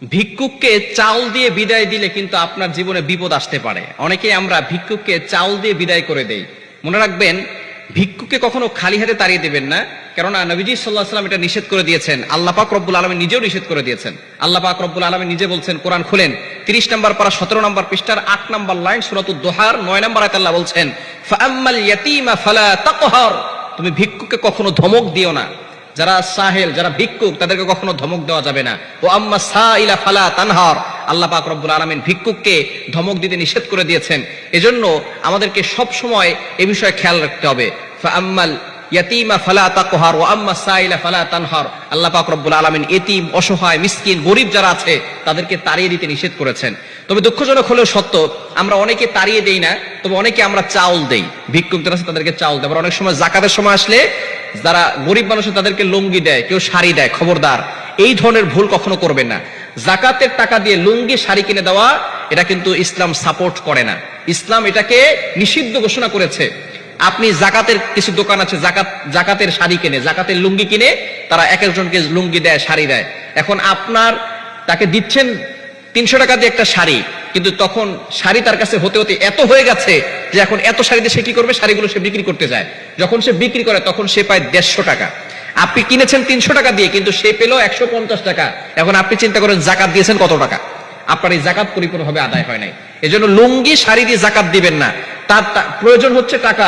ভিক্ষুককে চাউল দিয়ে বিদায় দিলে কিন্তু আপনার জীবনে বিপদ আসতে পারে। অনেকে আমরা ভিক্ষুককে চাউল দিয়ে বিদায় করে দেই। মনে রাখবেন, ভিক্ষুককে কখনো খালি হাতে তাড়িয়ে দেবেন না, কেননা নবীজি সাল্লাল্লাহু আলাইহি ওয়াসাল্লাম এটা নিষেধ করে দিয়েছেন। আল্লাহ পাক রব্বুল আলামিন নিজেও নিষেধ করে দিয়েছেন। আল্লাহ পাক রব্বুল আলামিন নিজে বলছেন, কোরআন খুলেন 30 নম্বর পারা 17 নম্বর পৃষ্ঠার 8 নম্বর লাইন, সূরাতুদ দোহার 9 নম্বর আয়াতে আল্লাহ বলছেন, ফাআম্মাল ইয়াতীমা ফালা তাকহার, তুমি ভিক্ষুককে কখনো ধমক দিও না। যারা সাহেল, যারা ভিক্ষুক, তাদেরকে কখনো ধমক দেওয়া যাবে না। ও আম্মা সাইলা ফালা তানহার, আল্লাহ পাক রব্বুল আলামিন ভিক্ষুককে ধমক দিতে নিষেধ করে দিয়েছেন। এজন্য আমাদেরকে সব সময় এই বিষয়ে খেয়াল রাখতে হবে। ফাআম্মাল ইয়াতীমা ফালা তাকহার ওয়া আম্মা সাইলা ফালা তানহার, আল্লাহ পাক রব্বুল আলামিন এতিম, অসহায়, মিসকিন, গরীব যারা আছে তাদেরকে তাড়িয়ে দিতে নিষেধ করেছেন। তবে দুঃখজনক হলেও সত্য, আমরা অনেকে তাড়িয়ে দেই না, তবে অনেকে আমরা চাউল দেই। ভিক্ষুক যারা আছে তাদেরকে চাউল দেয়। আবার অনেক সময় যাকাতের সময় আসলে যারা গরিব মানুষ তাদেরকে লুঙ্গি দেয়, কেউ শাড়ি দেয়। খবরদার, এই ধরনের ভুল কখনো করবেন না। যাকাতের টাকা দিয়ে লুঙ্গি, শাড়ি কিনে দেওয়া, এটা কিন্তু ইসলাম সাপোর্ট করে না। ইসলাম এটাকে নিষিদ্ধ ঘোষণা করেছে। আপনি যাকাতের কিছু দোকান আছে, যাকাতের শাড়ি কিনে, যাকাতের লুঙ্গি কিনে তারা এক একজনকে লুঙ্গি দেয়, শাড়ি দেয়। এখন আপনার তাকে দিচ্ছেন 300 টাকা দিয়ে একটা শাড়ি, কিন্তু তখন শাড়ি তার কাছে হতে হতে এত হয়ে গেছে যে এখন এত শাড়িতে সে কি করবে, শাড়িগুলো সে বিক্রি করতে যায়। যখন সে বিক্রি করে তখন সে পায় 150 টাকা। আপনি কিনেছেন 300 টাকা দিয়ে, কিন্তু সে পেল 150 টাকা। এখন আপনি চিন্তা করেন যাকাত দিয়েছেন কত টাকা। আপনার এই যাকাত পরিপূর্ণভাবে আদায় হয় নাই। এজন্য লুঙ্গি, শাড়ি দিয়ে যাকাত দিবেন না। তার প্রয়োজন হচ্ছে টাকা,